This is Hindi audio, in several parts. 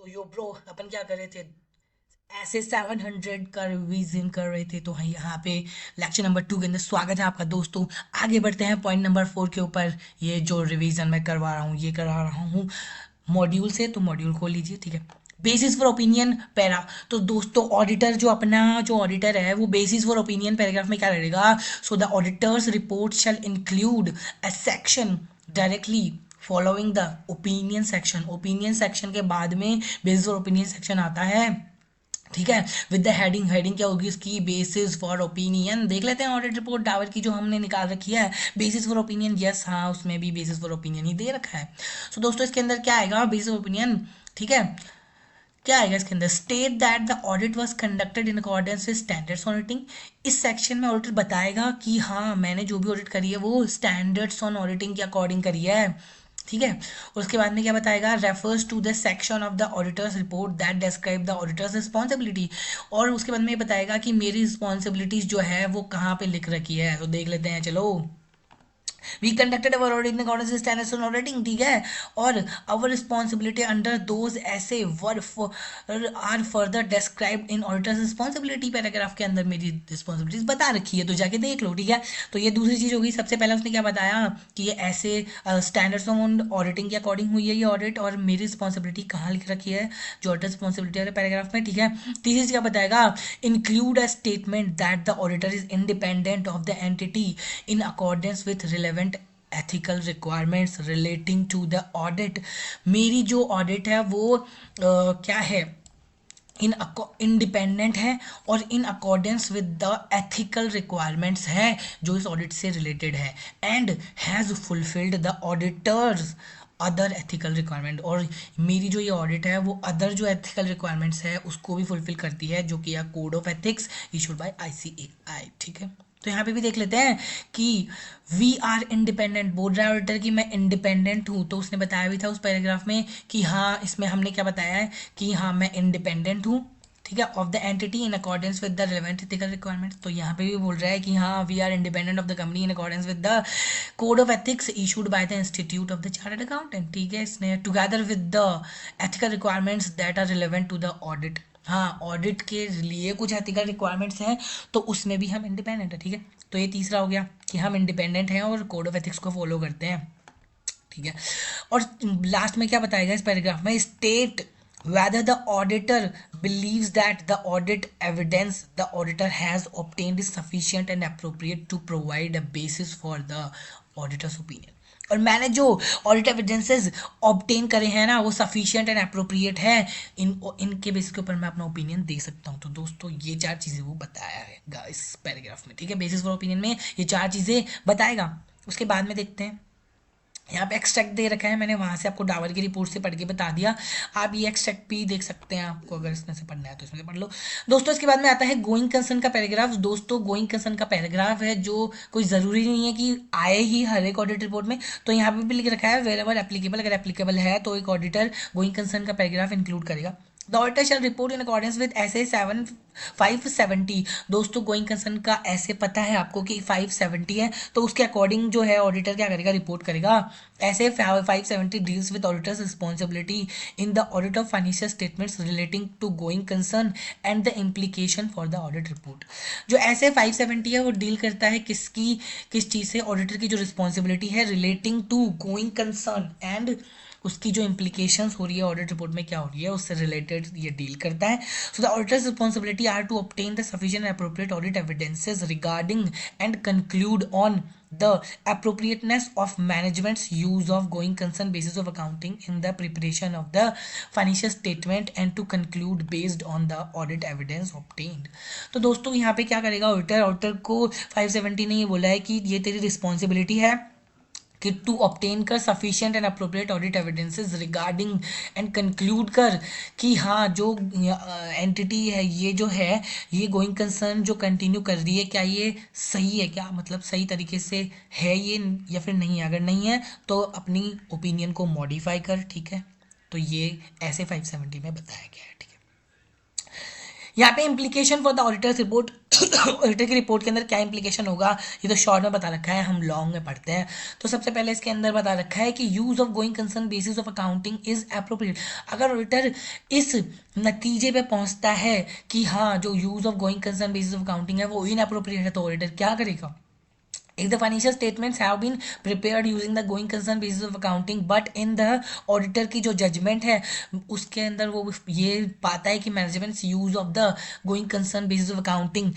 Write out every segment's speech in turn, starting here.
तो यो ब्रो अपन क्या कर रहे थे ऐसे 700 का रिवीजन कर रहे थे। तो हाँ, यहाँ पे लेक्चर नंबर 2 के अंदर स्वागत है आपका दोस्तों। आगे बढ़ते हैं पॉइंट नंबर 4 के ऊपर। ये जो रिवीजन मैं करवा रहा हूँ ये करवा रहा हूँ मॉड्यूल से, तो मॉड्यूल खोल लीजिए, ठीक है। Basis for opinion para. तो दोस्तों ऑडिटर जो अपना जो ऑडिटर है वो बेसिस फॉर ओपिनियन पैराग्राफ में क्या करेगा? सो the auditor's report shall include a section directly following the opinion section. Opinion section के बाद में बेसिस फॉर ओपिनियन सेक्शन आता है, ठीक है। विद द हेडिंग, हेडिंग क्या होगी उसकी? Basis for opinion. देख लेते हैं ऑडिट रिपोर्ट डावर की जो हमने निकाल रखी है। बेसिस फॉर ओपिनियन, यस हाँ, उसमें भी बेसिस फॉर ओपिनियन ही दे रखा है। सो दोस्तों इसके अंदर क्या आएगा? बेसिस ओपिनियन, ठीक है। क्या आएगा इसके अंदर? State that the audit was conducted in accordance with standards auditing. इस सेक्शन में ऑडिटर बताएगा कि हाँ मैंने जो भी ऑडिट करी है वो स्टैंडर्ड्स ऑन ऑडिटिंग के अकॉर्डिंग करी है, ठीक है। उसके बाद में क्या बताएगा? Refers to the section of the auditor's report that describe the auditor's responsibility. और उसके बाद में ये बताएगा कि मेरी रिस्पॉन्सिबिलिटीज जो है वो कहाँ पे लिख रखी है। तो देख लेते हैं, चलो। We conducted our audit in accordance with standards on auditing, ठीक है। और our responsibility under those SAs word are further described in auditor's responsibility paragraph के अंदर मेरी रिस्पॉन्सिबिलिटीज बता रखी है, तो जाके देख लो, ठीक है। तो ये दूसरी चीज होगी। सबसे पहले उसने क्या बताया कि ये ऐसे स्टैंडर्ड्स ऑन ऑडिटिंग के अकॉर्डिंग हुई है ये ऑडिट, और मेरी रिस्पॉन्सिबिलिटी कहाँ लिख रखी है? जो ऑडिटर रिस्पॉन्सिबिलिटी वाले पैराग्राफ में, ठीक है। तीसरी चीज क्या बताएगा? Include a statement that the auditor is independent of the entity in accordance with relevant ethical requirements relating to the audit। मेरी जो ऑडिट है वो क्या है? इंडिपेंडेंट है और इन accordance with the ethical requirements है जो इस ऑडिट से रिलेटेड है, and has fulfilled the auditors other ethical requirement. और मेरी जो ये ऑडिट है वो अदर जो एथिकल रिक्वायरमेंट्स है उसको भी फुलफिल करती है, जो कि है code of ethics issued bye ICAI, ठीक है। तो यहाँ पे भी देख लेते हैं कि वी आर इंडिपेंडेंट। बोल रहा है ऑडिटर कि मैं इंडिपेंडेंट हूँ, तो उसने बताया भी था उस पैराग्राफ में कि हाँ, इसमें हमने क्या बताया है कि हाँ मैं इंडिपेंडेंट हूँ, ठीक है, of the entity in accordance with the relevant ethical requirements. तो यहाँ पे भी बोल रहा है कि हाँ we are independent of the company in accordance with the code of ethics issued by the institute of the chartered accountant, ठीक है। इसने together with the ethical requirements that are relevant to the audit. हाँ, ऑडिट के लिए कुछ एथिकल रिक्वायरमेंट्स हैं तो उसमें भी हम इंडिपेंडेंट है, ठीक है। तो ये तीसरा हो गया कि हम इंडिपेंडेंट हैं और कोड ऑफ एथिक्स को फॉलो करते हैं, ठीक है। और लास्ट में क्या बताएगा इस पैराग्राफ में? State whether the auditor believes that the audit evidence the auditor has obtained is sufficient and appropriate to provide a basis for the auditor's opinion। और मैंने जो ऑडिट एविडेंसेस ऑब्टेन करे हैं ना वो सफिशिएंट एंड अप्रोप्रिएट है, इनके बेसिस के ऊपर मैं अपना ओपिनियन दे सकता हूँ। तो दोस्तों ये चार चीज़ें वो बताया है इस पैराग्राफ में, ठीक है। बेसिस फॉर ओपिनियन में ये चार चीज़ें बताएगा। उसके बाद में देखते हैं, यहाँ पे एक्सट्रैक्ट दे रखा है, मैंने वहाँ से आपको डावर की रिपोर्ट से पढ़ के बता दिया। आप ये एक्सट्रैक्ट भी देख सकते हैं, आपको अगर इसमें से पढ़ना है तो इसमें से पढ़ लो। दोस्तों इसके बाद में आता है गोइंग कंसर्न का पैराग्राफ। दोस्तों गोइंग कंसर्न का पैराग्राफ है जो कोई ज़रूरी नहीं है कि आए ही हर एक ऑडिट रिपोर्ट में। तो यहाँ पे भी लिख रखा है वेर एवर एप्लीकेबल, अगर एप्लीकेबल है तो एक ऑडिटर गोइंग कंसर्न का पैराग्राफ इंक्लूड करेगा। The auditor shall report in accordance with ऐसे 570। दोस्तों गोइंग कंसर्न का ऐसे पता है आपको कि 570 है, तो उसके अकॉर्डिंग जो है ऑडिटर क्या करेगा? रिपोर्ट करेगा। SA 570 deals with auditor's responsibility in the audit of financial statements relating to going concern and the implication for the audit report. जो ऐसे 570 है वो डील करता है किसकी, किस चीज़ से? ऑडिटर की जो रिस्पॉन्सिबिलिटी है relating to going concern and उसकी जो इम्प्लीकेशंस हो रही है ऑडिट रिपोर्ट में क्या हो रही है उससे रिलेटेड ये डील करता है। So the auditor's responsibility are to obtain the sufficient and appropriate audit evidences regarding and conclude on the appropriateness of management's use of going concern basis of accounting in the preparation of the financial statement and to conclude based on the audit evidence obtained। तो दोस्तों यहाँ पे क्या करेगा ऑडिटर? ऑडिटर को 570 ने ये बोला है कि ये तेरी रिस्पॉन्सिबिलिटी है कि टू ऑब्टेन कर sufficient and appropriate audit evidences regarding and conclude कर कि हाँ जो एंटिटी है ये जो है ये गोइंग कंसर्न जो कंटिन्यू कर रही है क्या ये सही है, क्या मतलब सही तरीके से है ये या फिर नहीं है। अगर नहीं है तो अपनी ओपिनियन को मॉडिफाई कर, ठीक है। तो ये ऐसे 570 में बताया गया है, ठीक है। यहाँ पे implication for the auditor's report, auditor की रिपोर्ट के अंदर क्या इम्प्लीकेशन होगा ये तो शॉर्ट में बता रखा है, हम लॉन्ग में पढ़ते हैं। तो सबसे पहले इसके अंदर बता रखा है कि use of going concern basis of accounting is appropriate. अगर ऑडिटर इस नतीजे पे पहुंचता है कि हाँ जो use of going concern basis of accounting है वो इनअप्रोप्रिएट है, तो ऑडिटर क्या करेगा? If the financial statements have been prepared using the going concern basis of accounting, but in the auditor की जो judgment है उसके अंदर वो ये पाता है कि management's use of the going concern basis of accounting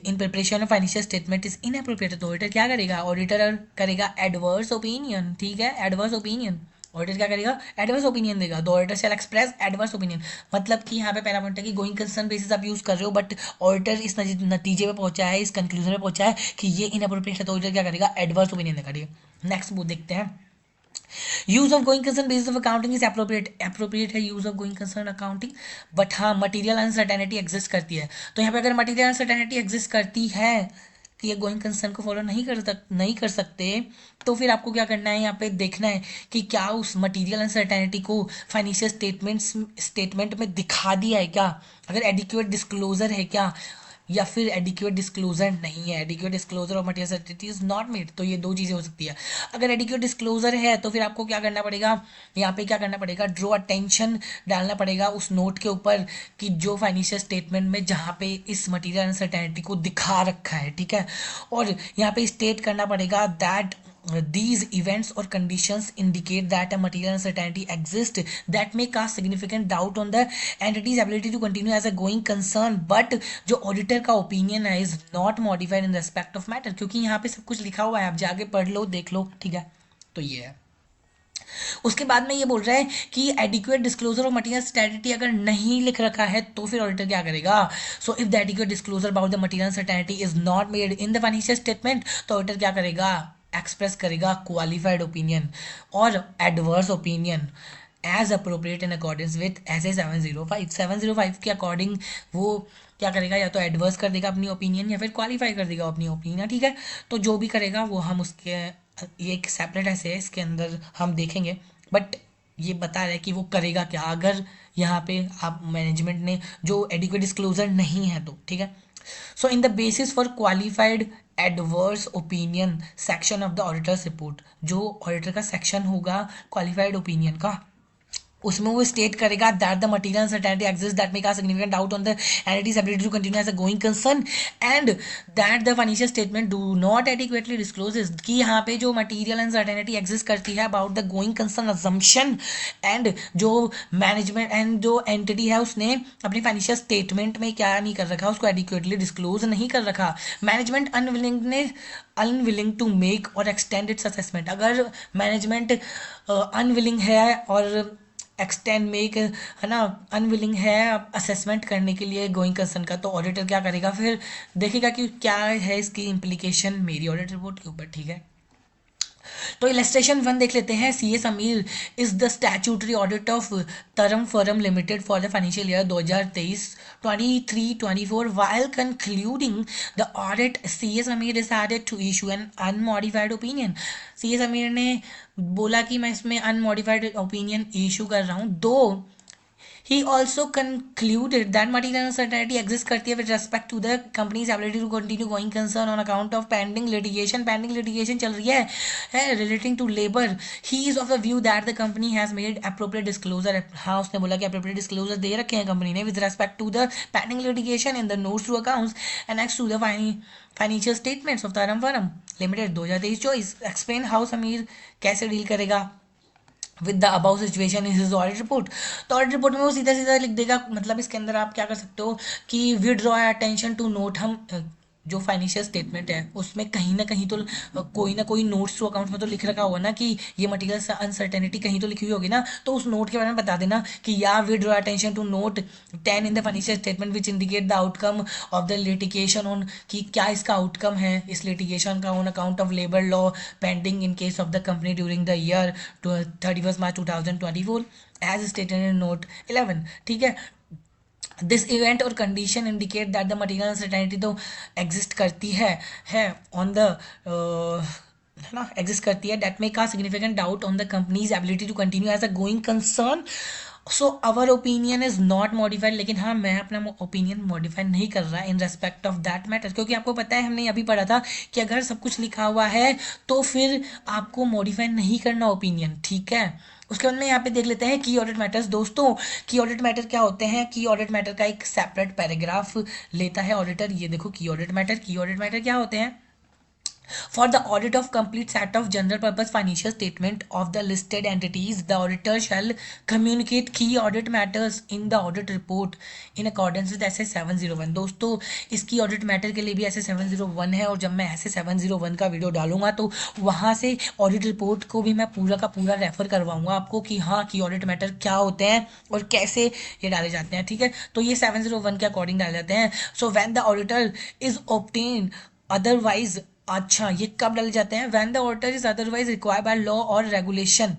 in preparation of financial statement is inappropriate, तो ऑडिटर क्या करेगा? ऑडिटर करेगा एडवर्स ओपिनियन। ठीक है, एडवर्स ओपिनियन। ऑडिटर क्या करेगा? एडवर्स ओपिनियन देगा। The auditor shall express adverse opinion, मतलब कि यहाँ पे पहला पॉइंट है कि गोइंग कंसर्न बेसिस आप यूज कर रहे हो, बट ऑडिटर इस नतीजे पे पहुंचा है, इस कंक्लूजन में पहुंचा है कि ये इनअप्रोप्रिएट है, तो ऑडिटर क्या करेगा? एडवर्स ओपिनियन देगा। ठीक है, नेक्स्ट वो देखते हैं। Use of going concern basis of accounting is appropriate है use of going concern accounting, but हाँ मटीरियल अनसर्टेनिटी एग्जिस्ट करती है। तो यहाँ पे अगर मटीरियल अनसर्टेनिटी एग्जिस्ट करती है कि ये गोइंग कंसर्न को फॉलो नहीं कर सकते, तो फिर आपको क्या करना है? यहाँ पे देखना है कि क्या उस मटीरियल अनसर्टेनिटी को फाइनेंशियल स्टेटमेंट में दिखा दिया है क्या, अगर एडिक्वेट डिस्क्लोजर है क्या, या फिर एडिक्वेट डिस्क्लोजर नहीं है, adequate disclosure of material uncertainty is not made. तो ये दो चीज़ें हो सकती है। अगर एडिक्वेट डिस्क्लोजर है तो फिर आपको क्या करना पड़ेगा? यहाँ पे क्या करना पड़ेगा? ड्रॉ अटेंशन डालना पड़ेगा उस नोट के ऊपर कि जो फाइनेंशियल स्टेटमेंट में जहाँ पे इस मटीरियल अनसर्टेनिटी को दिखा रखा है। ठीक है, और यहाँ पे स्टेट करना पड़ेगा that these events or conditions indicate that a material uncertainty exists that may cast significant doubt on the entity's ability to continue as a going concern, but जो ऑडिटर का ओपिनियन है is not modified in respect of matter, क्योंकि यहाँ पे सब कुछ लिखा हुआ है, आप जाके पढ़ लो देख लो। ठीक है, तो ये है। उसके बाद में ये बोल रहा है कि adequate disclosure of material uncertainty अगर नहीं लिख रखा है तो फिर ऑडिटर क्या करेगा? So if the adequate disclosure about the material uncertainty is not made in the financial statement, तो ऑडिटर क्या करेगा? एक्सप्रेस करेगा क्वालिफाइड ओपिनियन और adverse opinion age appropriate in accordance with ऐसे 705 के अकॉर्डिंग वो क्या करेगा? या तो एडवर्स कर देगा अपनी ओपिनियन या फिर क्वालिफाई कर देगा अपनी ओपिनियन। ठीक है, तो जो भी करेगा वो हम उसके, ये एक सेपरेट ऐसे है, इसके अंदर हम देखेंगे, बट ये बता रहा है कि वो करेगा क्या अगर यहाँ पे आप मैनेजमेंट ने जो एडिक्वेट डिस्क्लोजर नहीं है तो। ठीक है, so in the basis for qualified adverse opinion section of the auditor's report, जो ऑडिटर का सेक्शन होगा क्वालिफाइड ओपिनियन का, उसमें वो स्टेट करेगा that the material uncertainty exist that may cast significant doubt on the entity's ability to continue as a going concern and that the financial statement do not adequately discloses, कि यहाँ पे जो मटीरियल अनसर्टेनिटी एग्जिस्ट करती है about the going concern assumption and जो मैनेजमेंट एंड जो एंटिटी है उसने अपनी फाइनेंशियल स्टेटमेंट में क्या नहीं कर रखा, उसको एडिक्वेटली डिस्क्लोज नहीं कर रखा। मैनेजमेंट अनविलिंग टू मेक और एक्सटेंड इट्स असेसमेंट, अगर मैनेजमेंट अनविलिंग है और एक्सटेंड मेक है ना, अनविलिंग है असेसमेंट करने के लिए गोइंग कंसर्न का, तो ऑडिटर क्या करेगा? फिर देखेगा कि क्या है इसकी इम्प्लीकेशन मेरी ऑडिट रिपोर्ट के ऊपर। ठीक है, तो इलस्ट्रेशन 1 देख लेते हैं। C A Sameer is the statutory audit of Taram firm limited for the financial year 2023-24 while concluding the audit C A Sameer decided to issue an unmodified opinion। C A Sameer ने बोला कि मैं इसमें अनमॉडिफाइड ओपिनियन इशू कर रहा हूँ, दो he also concluded that material uncertainty exists करती है with respect to the company's ability to continue going concern on account of pending litigation चल रही है relating to labor। he is of the view that the company has made appropriate disclosure। हाँ उसने बोला कि appropriate disclosure दे रखे हैं कंपनी ने with respect to the pending litigation in the notes to accounts annexed to the financial statements of Taram Firm Limited 2023-24। explain how Sameer कैसे डील करेगा with the above situation is his audit report. तो ऑडिट रिपोर्ट में वो सीधा सीधा लिख देगा, मतलब इसके अंदर आप क्या कर सकते हो कि with draw attention to note, हम जो फाइनेंशियल स्टेटमेंट है उसमें कहीं ना कोई नोट्स टू अकाउंट में तो लिख रखा होगा ना कि ये मटीरियल अनसर्टेनिटी कहीं तो लिखी हुई होगी ना, तो उस नोट के बारे में बता देना कि या with draw attention to note 10 in the financial statement which indicate the outcome of the litigation on, कि क्या इसका आउटकम है इस लिटिगेशन का on account of labour law pending in case of the company during the year 31 March 2024 as stated in note 11। ठीक है, दिस इवेंट और condition indicate that the material uncertainty तो एग्जिस्ट करती है ऑन द है ना, एग्जिस्ट करती है, दैट मे का significant doubt on the company's ability to continue as a going concern so our opinion is not modified, लेकिन हाँ मैं अपना ओपिनियन मॉडिफाई नहीं कर रहा in respect of that matter, क्योंकि आपको पता है हमने अभी पढ़ा था कि अगर सब कुछ लिखा हुआ है तो फिर आपको मॉडिफाई नहीं करना ओपिनियन, ठीक है। उसके बाद में यहाँ पे देख लेते हैं की ऑडिट मैटर्स। दोस्तों की ऑडिट मैटर क्या होते हैं? की ऑडिट मैटर का एक सेपरेट पैराग्राफ लेता है ऑडिटर। ये देखो की ऑडिट मैटर क्या होते हैं? For the audit of complete set of general purpose financial statement of the listed entities, the auditor shall communicate key audit matters in the audit report in accordance with SS 701। दोस्तों इसकी ऑडिट मैटर के लिए भी SS 701 है, और जब मैं SS 701 का वीडियो डालूंगा तो वहाँ से ऑडिट रिपोर्ट को भी मैं पूरा का पूरा रेफर करवाऊंगा आपको कि हाँ की ऑडिट मैटर क्या होते हैं और कैसे ये डाले जाते हैं, ठीक है। तो ये 701 के अकॉर्डिंग डाले जाते हैं। So when the auditor is obtain otherwise, अच्छा ये कब डाले जाते हैं? When the auditor is otherwise required by law और रेगुलेशन।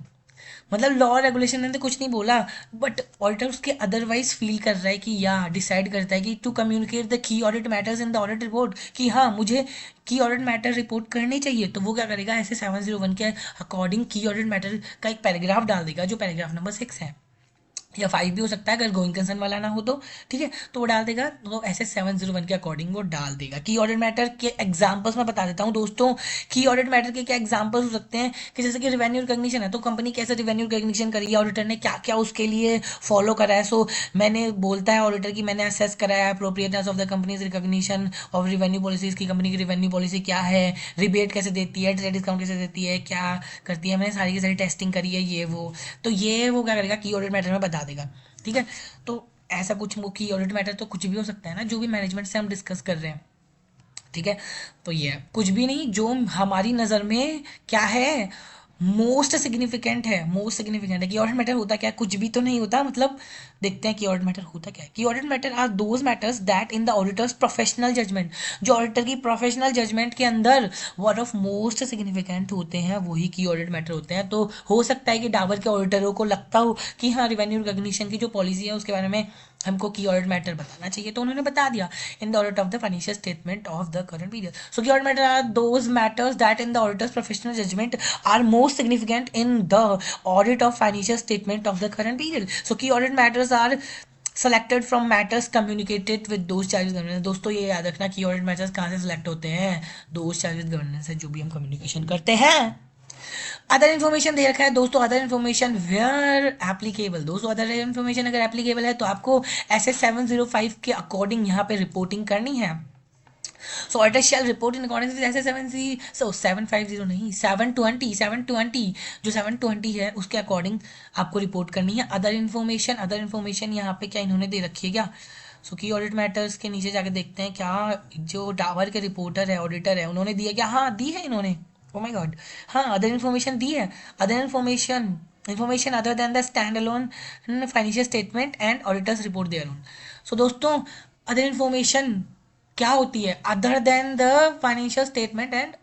मतलब लॉ और रेगुलेशन ने तो कुछ नहीं बोला, बट ऑडिटर उसके अदरवाइज फील कर रहा है कि या डिसाइड करता है कि to communicate the key audit matters in the audit report, कि हाँ मुझे की ऑडिट मैटर रिपोर्ट करनी चाहिए, तो वो क्या करेगा? ऐसे 701 के अकॉर्डिंग की ऑडिट मैटर का एक पैराग्राफ डाल देगा, जो पैराग्राफ नंबर 6 है या 5 भी हो सकता है अगर गोइंग कंसर्न वाला ना हो तो, ठीक है। तो वो डाल देगा, तो ऐसे 701 के अकॉर्डिंग वो डाल देगा। की ऑडिट मैटर के एग्जांपल्स मैं बता देता हूँ दोस्तों। की ऑडिट मैटर के क्या एग्जांपल्स हो सकते हैं कि जैसे कि रिवेन्यू रिकॉग्निशन है, तो कंपनी कैसे रिवेन्यू रिकॉग्निशन करी है, ऑडिटर ने क्या क्या उसके लिए फॉलो करा है। सो मैंने बोलता है ऑडिटर की मैंने असेस करा है appropriateness of the companies recognition of revenue policies की, कंपनी की रिवेन्यू पॉलिसी क्या है, रिबेट कैसे देती है, ट्रेड डिस्काउंट कैसे देती है, क्या करती है, मैंने सारी की सारी टेस्टिंग करी है ये वो। तो ये वो क्या करेगा? की ऑडिट मैटर में बता देगा, ठीक है। तो ऐसा कुछ वो की ऑडिट मैटर तो कुछ भी हो सकता है ना, जो भी मैनेजमेंट से हम डिस्कस कर रहे हैं, ठीक है। तो ये है, कुछ भी नहीं, जो हमारी नज़र में क्या है मोस्ट सिग्निफिकेंट है। की ऑडिट मैटर होता क्या है? कुछ भी तो नहीं होता, मतलब देखते हैं की ऑडिट मैटर होता क्या है। Key audit matter are those matters that in the auditor's professional judgement, जो ऑडिटर की प्रोफेशनल जजमेंट के अंदर वन ऑफ मोस्ट सिग्निफिकेंट होते हैं, वही की ऑडिट मैटर होते हैं। तो हो सकता है कि डाबर के ऑडिटरों को लगता हो कि हाँ रिवेन्यू रिकॉग्निशन की जो पॉलिसी है उसके बारे में हमको की ऑडिट मैटर बताना चाहिए, तो उन्होंने बता दिया in the audit of the financial statement of the current period. So key audit matter are those matters that in the auditor's professional judgement are most significant in the audit of financial statement of the current period. So key audit matters are selected from matters communicated with those charges governance। दोस्तों ये याद रखना की ऑडिट मैटर्स कहाँ से सिलेक्ट होते हैं? दोज चार्जेस गवर्नेंस से जो भी हम कम्युनिकेशन करते हैं। अदर इन्फॉर्मेशन दे रखा है दोस्तों, अदर इन्फॉर्मेशन वेयर एप्लीकेबल। दोस्तों अदर इन्फॉर्मेशन अगर एप्लीकेबल है तो आपको ऐसे 705 के अकॉर्डिंग यहाँ पे रिपोर्टिंग करनी है। सो auditor shall report in accordance with ऐसे 750 नहीं 720 जो 720 है उसके अकॉर्डिंग आपको रिपोर्ट करनी है। अदर इन्फॉर्मेशन यहाँ पे क्या इन्होंने दे रखी है क्या? सो की ऑडिट मैटर्स के नीचे जाके देखते हैं क्या जो डावर के रिपोर्टर है ऑडिटर है उन्होंने दिया क्या? हाँ दी है इन्होंने, ओ माय गॉड, हाँ अदर इन्फॉर्मेशन दी है। Other information other than the stand alone financial statement and auditor's report their own. So दोस्तों अदर इन्फॉर्मेशन क्या होती है? Other than the financial statement and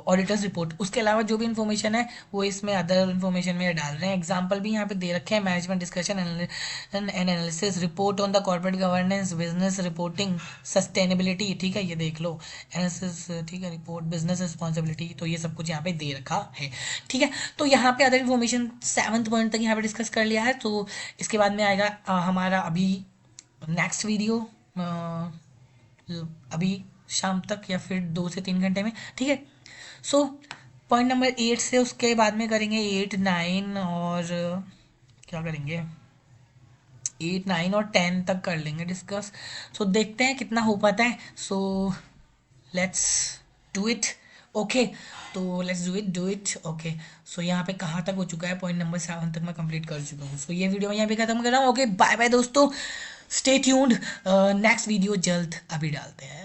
auditor's report, उसके अलावा जो भी इन्फॉर्मेशन है वो इसमें अदर इन्फॉर्मेशन में डाल रहे हैं। एग्जांपल भी यहाँ पे दे रखे हैं, management discussion and analysis, report on the corporate governance, business reporting, sustainability, ठीक है ये देख लो, एनालिसिस, ठीक है, रिपोर्ट, बिजनेस रिस्पॉन्सिबिलिटी, तो ये सब कुछ यहाँ पे दे रखा है, ठीक है। तो यहाँ पे अदर इन्फॉर्मेशन 7th पॉइंट तक यहाँ पे डिस्कस कर लिया है। तो इसके बाद में आएगा हमारा अभी नेक्स्ट वीडियो अभी शाम तक या फिर 2 से 3 घंटे में, ठीक है। सो पॉइंट नंबर 8 से उसके बाद में करेंगे 8, 9 और क्या करेंगे 8, 9 और 10 तक कर लेंगे डिस्कस। सो देखते हैं कितना हो पाता है। So let's do it, okay. तो लेट्स डू इट ओके। सो यहाँ पे कहाँ तक हो चुका है? पॉइंट नंबर 7 तक मैं कंप्लीट कर चुका हूँ। सो ये वीडियो मैं यहाँ पे खत्म कर रहा हूँ। ओके बाय बाय दोस्तों, स्टे ट्यून्ड, नेक्स्ट वीडियो जल्द अभी डालते हैं।